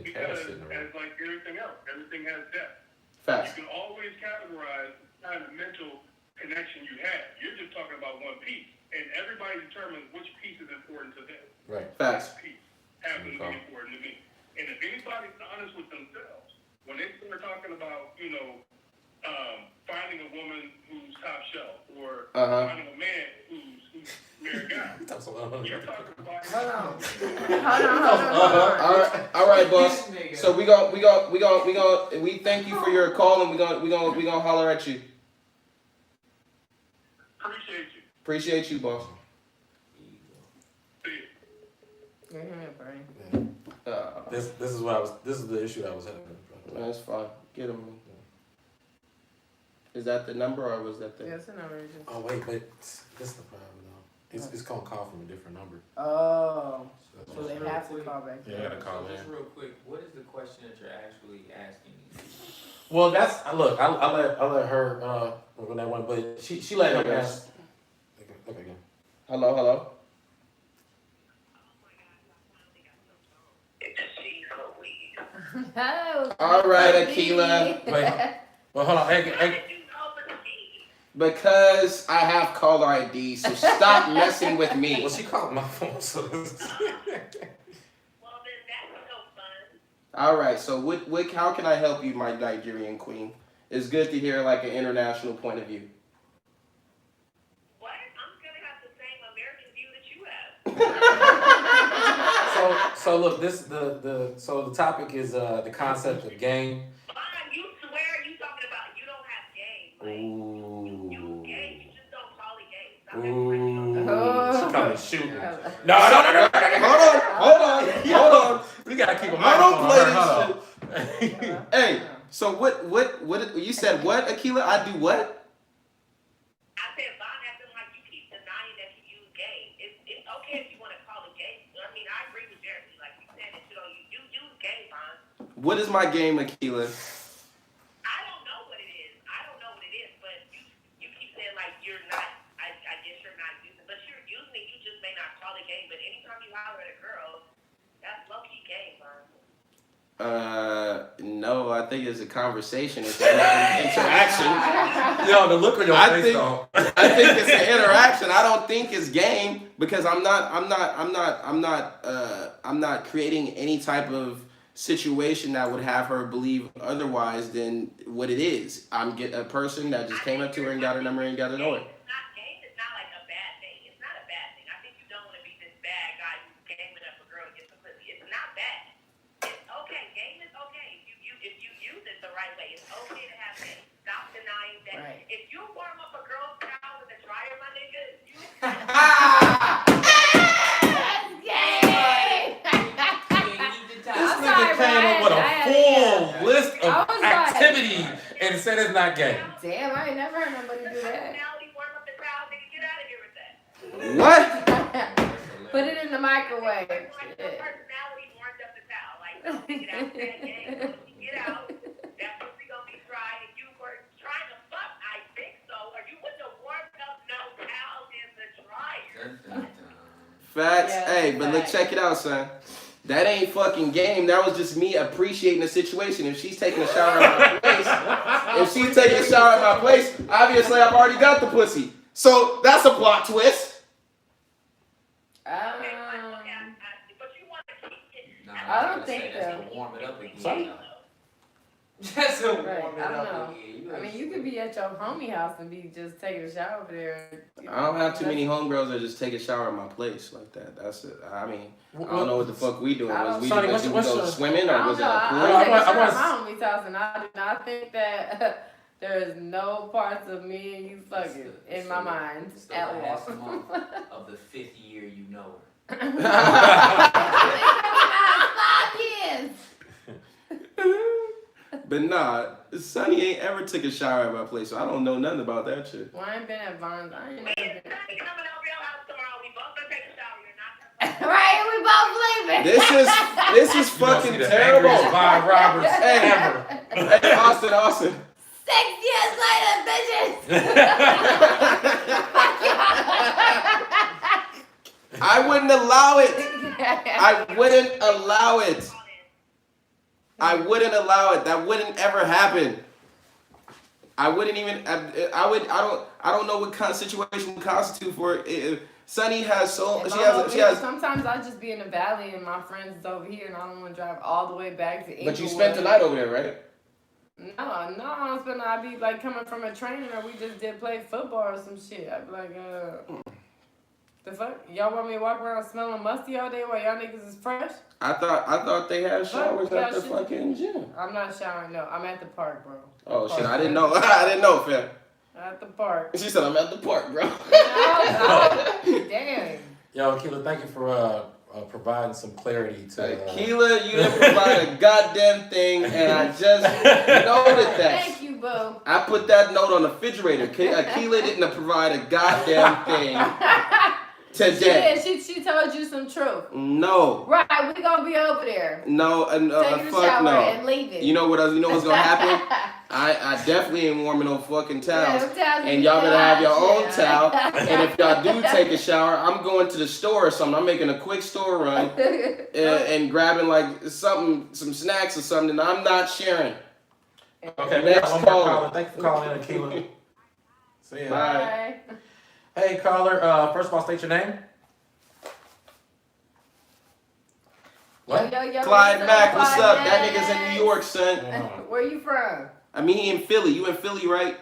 Because as like everything else, everything has depth.
Facts.
You can always categorize the kind of mental connection you have. You're just talking about one piece, and everybody determines which piece is important to them.
Right.
Facts.
That piece happens to be important to me. And if anybody's honest with themselves, when they start talking about, finding a woman who's top shelf or finding a man who's married guy, you're talking about.
Hold on.
All right, boss. So we thank you for your call, and we gonna holler at you. Appreciate you, boss.
Go ahead, Brian.
This is the issue I was having.
That's fine. Get him. Is that the number or was that the?
That's the number.
Oh wait, but this is the problem though. It's gonna call from a different number.
Oh. So they have to call back.
Yeah, call in.
Just real quick, what is the question that you're actually asking me?
Well, that's look. I let her when that one, but she let him ask. Okay.
Hello.
Oh,
All right, Akila.
Wait, well, hold on. Hey.
Because I have caller ID, so stop messing with me.
Well, she called my phone, so.
Well, then that's no fun.
All right, so what? How can I help you, my Nigerian queen? It's good to hear like an international point of view.
What? I'm gonna have the same American view that you have.
So look, so the topic is the concept of game.
You swear you talking about you don't have game. Like,
Ooh.
you game, you just don't call it game. Stop acting
Ooh. She coming shooting. No. Hold on. We gotta keep a mic
I don't
on
play
her.
this shit. Hey, so what you said? What, Akila? I do what?
I said, Von acting like you keep denying that you use game. It's okay if you want to call it game. I mean, I agree with Jeremy. Like you said that you use game, Von.
What is my game, Akila?
I don't know what it is. But you keep saying like you're not. I guess you're not using, but you're using it. You just may not call it game. But anytime you holler at a girl, that's low key game, Von.
No, I think it's a conversation. It's an interaction.
Yo, the look on your face, though.
I think it's an interaction. I don't think it's game because I'm not creating any type of situation that would have her believe otherwise than what it is. I'm a person that just came up to her and got her number and got to know her.
Game is not like a bad thing. It's not a bad thing. I think you don't want to be this bad guy who's gaming up a girl and gets some pussy. It's not bad. It's okay. Game is okay. If you use it the right way, it's okay to have game. Stop denying that.
Right.
If you warm up a girl's towel with a dryer, my nigga, you.
This nigga came up with a full list of activities and said it's not gay.
Damn, I ain't never heard nobody do that.
Personality warm up the towel, nigga, get out of here with that.
What?
Put it in the microwave.
Like your personality warmed up the towel. Like, don't take it out of that game. Get out.
Facts.
Yeah,
Hey, but look, check it out, son. That ain't fucking game. That was just me appreciating the situation. If she's taking a shower at my place, obviously I've already got the pussy. So that's a plot twist.
I don't think
that's
so.
to warm it up again.
Sorry?
That's to warm
Right,
it
I don't
up
know.
again.
I mean, you could be at your homie house and be just taking a shower over there.
I don't have too many homegirls that just take a shower at my place like that. That's it. I mean, I don't know what the fuck we doing. Was we
Sonny,
go swimming
I
or
don't
was it
know.
a
I
pool?
take a shower
I
at
want-
my homie's house, and I do not think that there is no parts of me and you fucking in my mind
It's the
at
last
all.
month of the 5th year you know her.
5 years.
But nah, Sonny ain't ever took a shower at my place, so I don't know nothing about that shit.
Well, I ain't been at Vons. I ain't never been.
Coming over your house tomorrow. We both gonna take a shower. You're not
Right, we both leaving.
This is fucking terrible.
Vaughn Roberts ever.
Hey, Austin.
6 years later, bitches.
I wouldn't allow it. I wouldn't allow it. I wouldn't allow it. That wouldn't ever happen. I wouldn't even. I don't know what kind of situation would constitute for it. Sunny has so.
If
She
I'm over
has.
here, sometimes I just be in the valley and my friends is over here and I don't want to drive all the way back to Inglewood.
But you spent the night over there, right?
No, I don't spend. I be like coming from a training or we just did play football or some shit. I'd be like, the fuck? Y'all want me to walk around smelling musty all day while y'all niggas is fresh?
I thought they had showers
Yeah,
at the
shit.
fucking gym.
I'm not showering. No, I'm at the park, bro.
Oh
Park.
shit! I didn't know. I didn't know, fam.
At the park.
She said I'm at the park, bro.
No, damn.
Yo, Keela, thank you for providing some clarity to.
Keela, you didn't provide a goddamn thing, and I just noted that.
Thank you, boo.
I put that note on the refrigerator. Keela didn't provide a goddamn thing today.
She told you some truth.
No.
Right, we gonna be over there.
No,
Taking a
fuck
shower
no.
and leaving.
You know what's gonna happen? I definitely ain't warming no fucking towels.
Yeah,
And y'all better have your own
yeah.
towel. And if y'all do take a shower, I'm going to the store or something. I'm making a quick store run and grabbing like some snacks or something. And I'm not sharing.
Okay, we
Next
got one more
caller.
caller. Thank you for calling in, Keela. See ya.
Bye.
Hey, caller. First of all, state your name. What?
Yo,
Clyde Mack, what's
Clyde
up?
Mack.
That nigga's in New York, son.
Where you from?
I mean, he in Philly. You in Philly, right?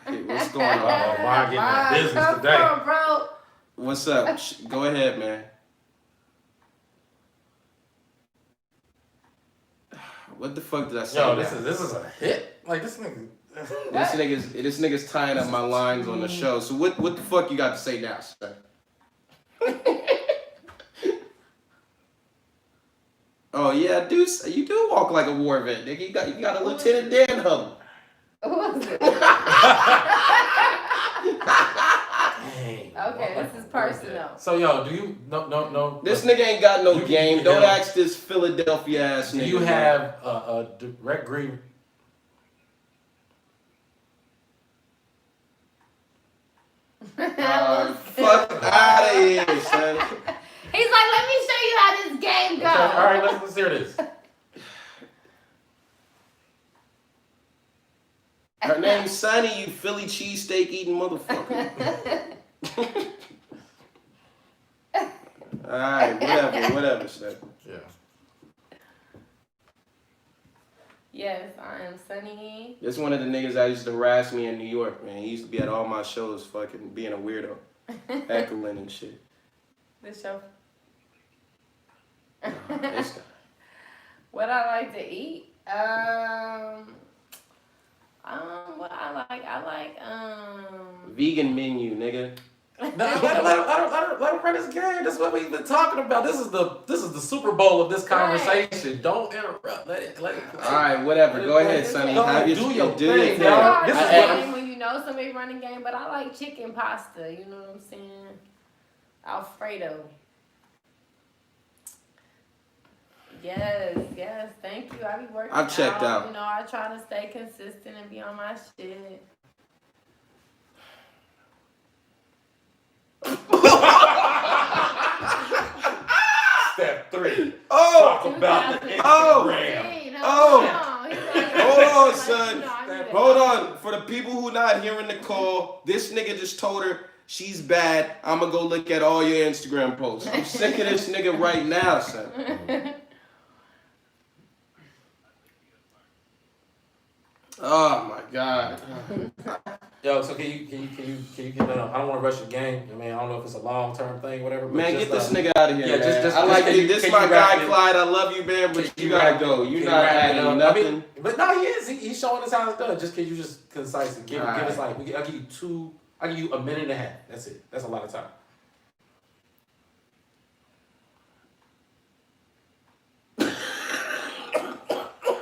Hey, what's going on?
Why getting that business
Come
today?
on, bro.
What's up? Go ahead, man. What the fuck did I say?
Yo,
now?
this is a hit. Like this nigga.
This nigga's tying up my lines on the show. So what the fuck you got to say now, sir? Oh yeah, dude, you do walk like a war vet, nigga. You got a Lieutenant Dan Hubble.
Who was it?
Dang.
Okay, this is personal.
So yo, do you no?
This nigga ain't got no
You-
game.
you-
Don't ask this Philadelphia ass
Do
nigga.
you
man.
have a direct green?
Fuck out of here, son.
He's like, let me show you how this game goes.
Okay, all right, let's hear this.
Her name's Sonny, you Philly cheesesteak eating motherfucker. Alright, whatever, son.
Yeah.
Yes, I am Sunny.
This one of the niggas that used to harass me in New York, man. He used to be at all my shows fucking being a weirdo. Heckling and shit.
This show.
This guy.
What I like to eat? What I like,
Vegan menu, nigga.
No, let her run this game. This is what we've been talking about. This is the Super Bowl of this conversation. Don't interrupt. Let it.
Alright, whatever. Go ahead, Sonny.
Go
Have
ahead,
your
do your
do your
thing,
thing.
dog.
This
This
is
is what
when you know somebody running game, but I like chicken pasta. You know what I'm saying? Alfredo. Yes, thank you. I be working.
I've checked out.
You know, I try to stay consistent and be on my shit.
Step 3.
Oh.
Talk about the
Oh.
Instagram.
Hold on, son. Hold on. For the people who not hearing the call, this nigga just told her she's bad. I'm gonna go look at all your Instagram posts. I'm sick of this nigga right now, son. Oh my God.
Yo, so can you get I don't want to rush the game. I mean, I don't know if it's a long-term thing, whatever. But
Man,
just,
get this nigga out of here.
Yeah,
man.
just
I like it. This my guy,
it?
Clyde. I love you, man, but you gotta go. You're not adding nothing.
I mean, but no, he is. He's showing us how it's done. Just can you just concisely give us like I'll give you 2. I'll give you a minute and a half. That's it. That's a lot of time.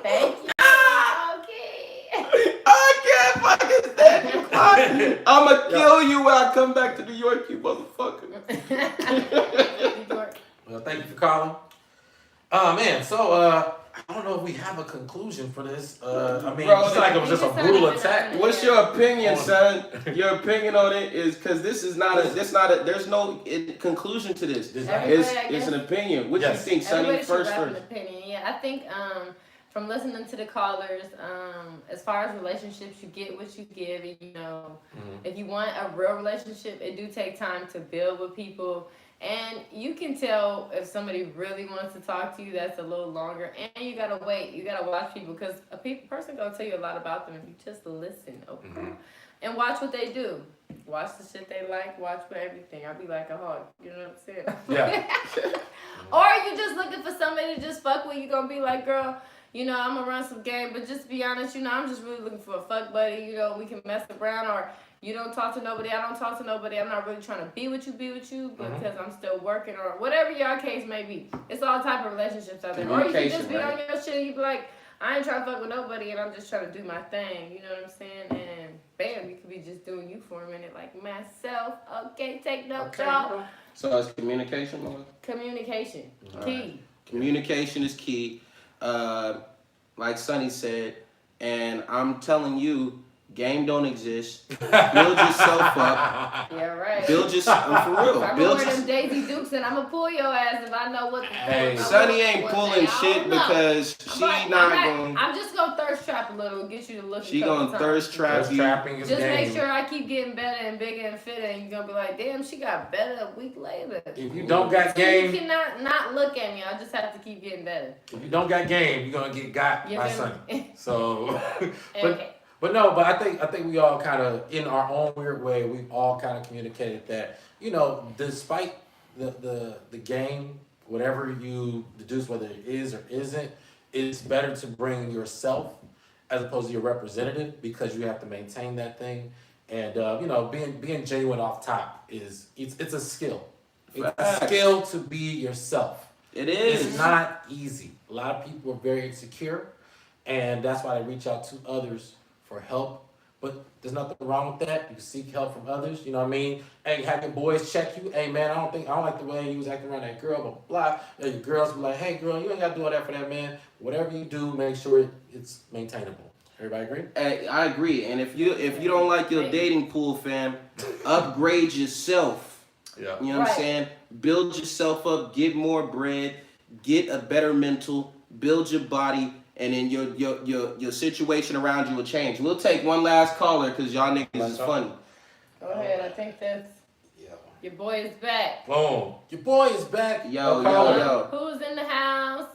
Thank you.
I can't fucking stand you, Clyde. I'ma kill you when I come back to New York, you motherfucker.
Well, thank you for calling. Man, so I don't know if we have a conclusion for this. I mean,
Bro,
it's like it was just a brutal attack.
What's your opinion, son? Your opinion on it is because this is not a. There's no conclusion to this. It's an opinion. What do you think, Sonny? First.
An opinion. Yeah, I think from listening to the callers, as far as relationships, you get what you give. And, you know, if you want a real relationship, it do take time to build with people. And you can tell if somebody really wants to talk to you, that's a little longer. And you gotta wait. You gotta watch people because a person gonna tell you a lot about them if you just listen, okay? And watch what they do. Watch the shit they like. Watch for everything. I'll be like a hog. You know what I'm saying?
Yeah.
Or you just looking for somebody to just fuck with. You gonna be like, girl, you know, I'm gonna run some game, but just be honest, you know, I'm just really looking for a fuck buddy. You know, we can mess around, or you don't talk to nobody, I don't talk to nobody. I'm not really trying to be with you, because I'm still working, or whatever your case may be. It's all type of relationships out there. Or you can just be on your shit and you be like, I ain't trying to fuck with nobody and I'm just trying to do my thing. You know what I'm saying? And bam, you could be just doing you for a minute, like myself. Okay, take notes, y'all.
So it's communication, Mama?
Communication, key.
Communication is key. Like Sonny said, and I'm telling you, game don't exist. Build yourself up.
Yeah, right.
Build yourself for real.
I'm
Build
wearing them Daisy Dukes and I'm gonna pull your ass if I know what the
Hey,
Sonny ain't pulling shit because she not going.
I'm just gonna thirst trap a little, get you to look.
She gonna thirst trap you.
Just make sure I keep getting better and bigger and fitter, and you're gonna be like, damn, she got better a week later.
If you don't got game,
you cannot not look at me. I just have to keep getting better.
If you don't got game, you're gonna get got by Sonny. So,
okay.
But I think we all kind of, in our own weird way, we've all kind of communicated that, you know, despite the game, whatever you deduce, whether it is or isn't, it's better to bring yourself as opposed to your representative, because you have to maintain that thing. And you know, being genuine off top it's a skill. It's a skill to be yourself.
It is.
It's not easy. A lot of people are very insecure, and that's why they reach out to others for help. But there's nothing wrong with that. You can seek help from others. You know what I mean? Hey, have your boys check you. Hey man, I don't like the way you was acting around that girl, blah blah blah. Your girls be like, hey girl, you ain't gotta do all that for that man. Whatever you do, make sure it's maintainable. Everybody agree?
Hey, I agree. And if you don't like your dating pool, fam, upgrade yourself.
Yeah.
You know what I'm saying? Build yourself up, get more bread, get a better mental, build your body, and then your situation around you will change. We'll take one last caller because y'all niggas is funny.
Go ahead. I think that's your boy is back.
Boom. Your boy is back.
Yo.
Who's in the house?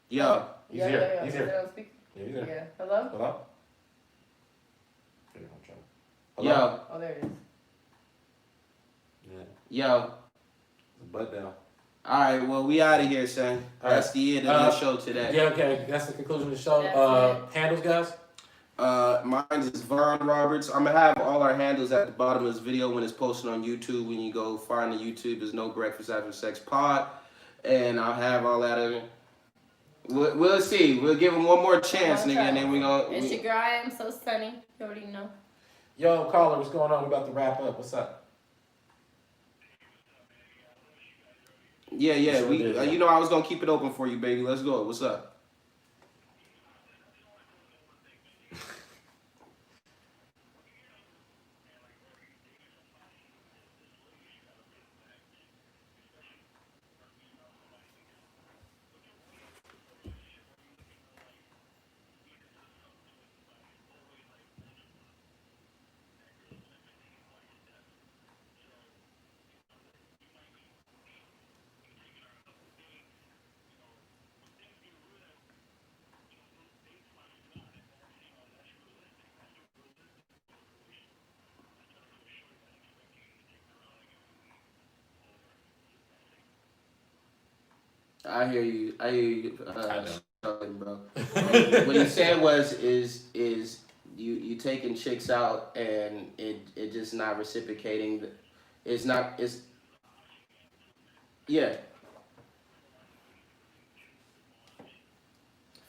Yo.
He's here. He's
Is
here.
that on speaker?
Yeah, he's here.
Yeah. Hello?
Hello?
Yo.
Oh, there it is.
Yeah.
Yo.
Butt down.
All right, well, we out of here, son. That's the end of the show today.
Yeah, okay. That's the conclusion of the show. Handles, guys?
Mine is Vaughn Roberts. I'm going to have all our handles at the bottom of this video when it's posted on YouTube. When you go find the YouTube, there's No Breakfast After Sex Pod. And I'll have all that in it. We'll see. We'll give him one more chance, nigga, and then we gonna.
It's your girl, I am so sunny. You already know.
Yo, caller, what's going on? We about to wrap up. What's up?
Yeah.
Sure
We,
did, yeah.
You know, I was gonna keep it open for you, baby. Let's go. What's up? I hear you.
I
bro. What he said was is you taking chicks out and it just not reciprocating. It's yeah.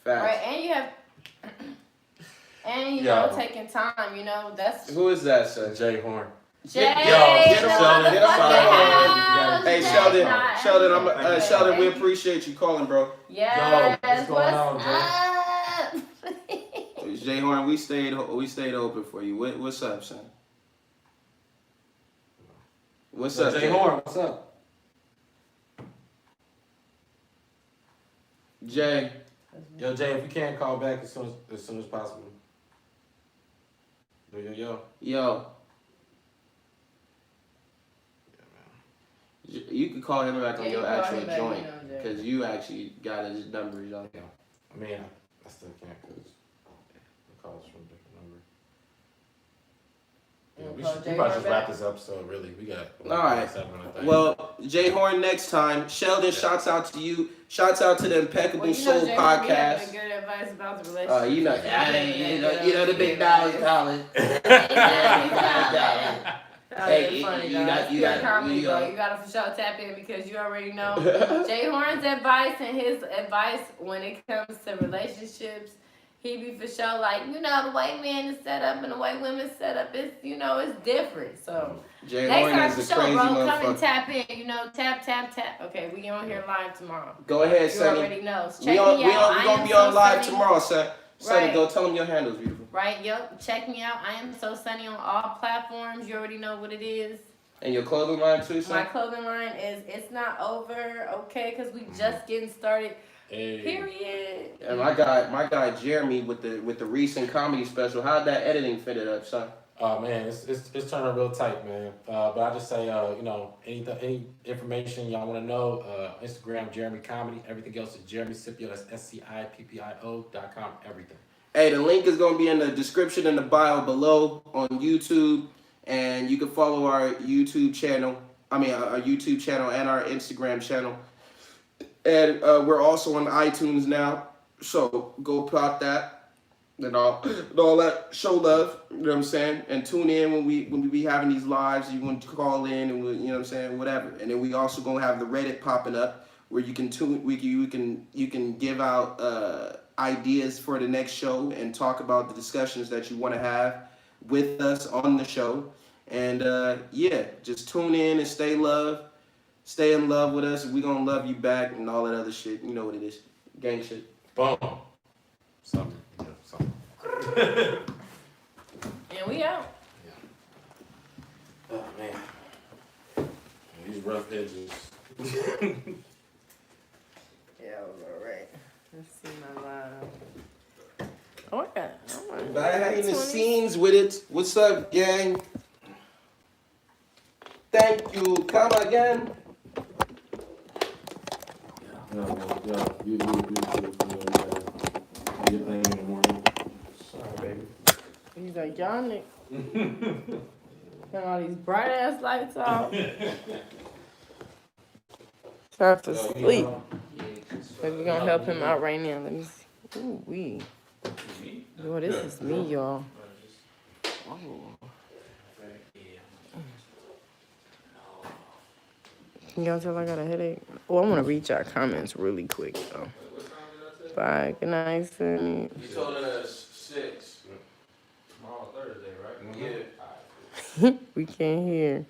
Facts.
Right, and you have, and you know, taking time. You know, that's
who is that, sir?
Jay Horn.
Jay.
Get him on the
house.
Hey, Sheldon, we appreciate you calling, bro.
Yes.
What's going on,
Jay?
Jay Horn, we stayed open for you. What's up, son? What's up,
Jay Horn? What's up?
Jay.
Yo, Jay, if you can't call back as soon as possible. Yo.
You can call him back on your actual joint because you actually got his number.
Yeah. I mean, I still can't because the call's from a different number. Yeah, we might just wrap this episode. Really, we got.
All right. Well, Jay Horn next time. Sheldon, shouts out to you. Shouts out to the Impeccable Soul podcast.
Good advice about the relationship.
You know the big dollars.
Hey, funny, you gotta for sure tap in because you already know Jay Horn's advice and his advice when it comes to relationships. He be for sure like, you know, the way men is set up and the way women set up is, you know, it's different. So
Jay
next
Horn
time
is
for
a
sure,
crazy
bro,
motherfucker.
come and tap in. You know, tap. Okay, we on here live tomorrow.
Go ahead,
you
Sonny.
already know.
We gonna be on live tomorrow, son. Sonny, go tell them your handles, beautiful.
Right, yep. Check me out. I am So Sunny on all platforms. You already know what it is.
And your clothing line too, son?
My clothing line is It's Not Over, okay? Because we just getting started.
Hey.
Period.
And my guy Jeremy with the recent comedy special. How'd that editing fit it up, son?
Oh man, it's turning real tight, man. But I just say, you know, any information y'all want to know, Instagram Jeremy Comedy. Everything else is Jeremy Scipio. That's SCIPPIO.com. Everything.
Hey, the link is gonna be in the description in the bio below on YouTube, and you can follow our YouTube channel. Our YouTube channel and our Instagram channel. And we're also on iTunes now, so go pop that and all that. Show love, you know what I'm saying, and tune in when we be having these lives. You want to call in and you know what I'm saying, whatever. And then we also gonna have the Reddit popping up where you can you can give out ideas for the next show and talk about the discussions that you want to have with us on the show. And just tune in and stay in love with us. We gonna love you back and all that other shit. You know what it is. Gang shit.
Boom. Something.
And we out.
Yeah. Oh man. These rough edges.
Yeah, all right. Let's see my live. Oh, I got.
Behind the scenes with it. What's up, gang? Thank you. Come again.
You your thing in the morning. Sorry, baby.
He's like, y'all niggas. Got all these bright ass lights off. Trying to sleep. But we're gonna help him out right now. Let me see. Ooh, wee. Yo, this is me, y'all. Oh. Can y'all tell I got a headache? Oh, I want to read y'all comments really quick, though. Bye. Good night, Sonny.
You told us 6.
Tomorrow Thursday, right?
Yeah.
We can't hear.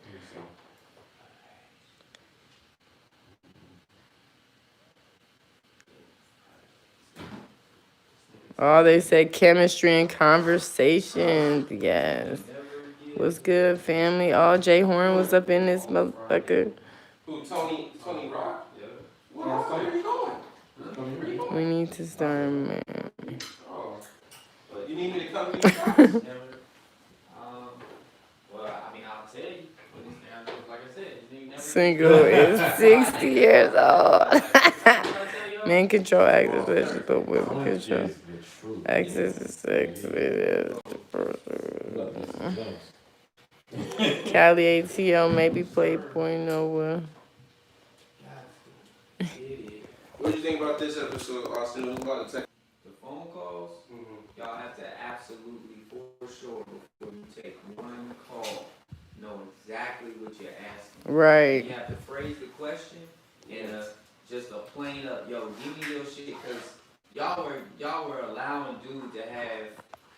Oh, they said chemistry and conversation. Yes. What's good, family? Oh, Jay Horn was up in this motherfucker.
Who, Tony Rock? Yeah. Where are you going?
We need to start, man.
Oh. You need me to come to you?
Well, I mean, I'll tell you. But like I said, you never.
Single is 60 years old. Men control access, relationships, but women control access to sex. Cali ATL maybe Playboy nowhere.
think about this episode, Austin? It was about to take
The phone calls, y'all have to absolutely, for sure, before you take one call, know exactly what you're asking.
Right.
You have to phrase the question in just a plain up, yo, give me your shit, because y'all were allowing dude to have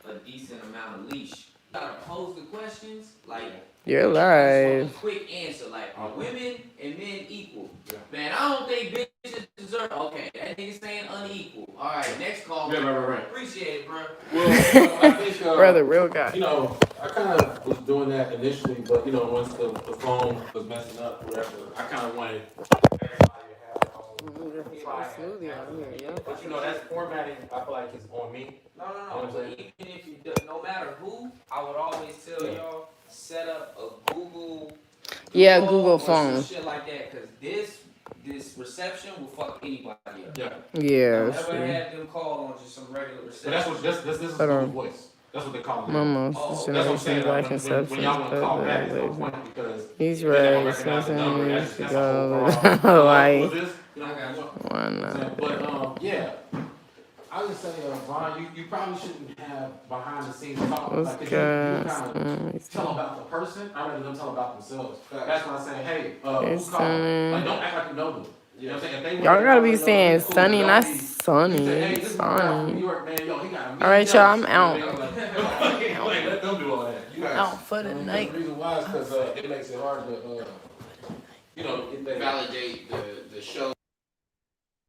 a decent amount of leash. You gotta pose the questions, like,
You're
just
live.
want a quick answer, like, are women and men equal? Man, I don't think bitches deserve. Okay, that nigga saying unequal. All right, next call.
Right.
Appreciate it, bro.
Well, I think,
Brother, real guy.
you know, I kind of was doing that initially, but you know, once the phone was messing up, whatever, I kind of wanted everybody to have their own
Smoothie out here, yeah.
But you know, that's formatting. I feel like it's on me.
No. But even if you do, no matter who, I would always tell y'all set up a Google.
Yeah, Google
or
phone.
some shit like that, cause this reception will fuck anybody up.
Yeah.
Yeah,
Never
sure.
have them call on just some regular reception.
But that's what this is Google Voice. That's what they call it.
Mama's
That's what I'm saying.
black
When
conception.
y'all want to call back, it's no point because
He's
they don't
right.
recognize the number. That's a whole
So,
problem.
like,
What's this? You know,
why not?
But yeah, I would say, Ron, you probably shouldn't have behind the scenes talk.
What's
Like, 'cause
good?
you kind of tell about the person. I rather them tell about themselves. That's why I say, hey, who's calling? Like, don't act like you know them. You know what I'm saying? If they
Y'all gotta be
know,
saying
cool,
sunny,
don't
not
be-
sunny.
you say, hey, this is my guy from New
Sunny.
York, man. Yo, he got a
All right, y'all, I'm out.
Like, let them do all that. You guys.
Out for the night.
The reason why is because it makes it hard to, you know,
validate the show.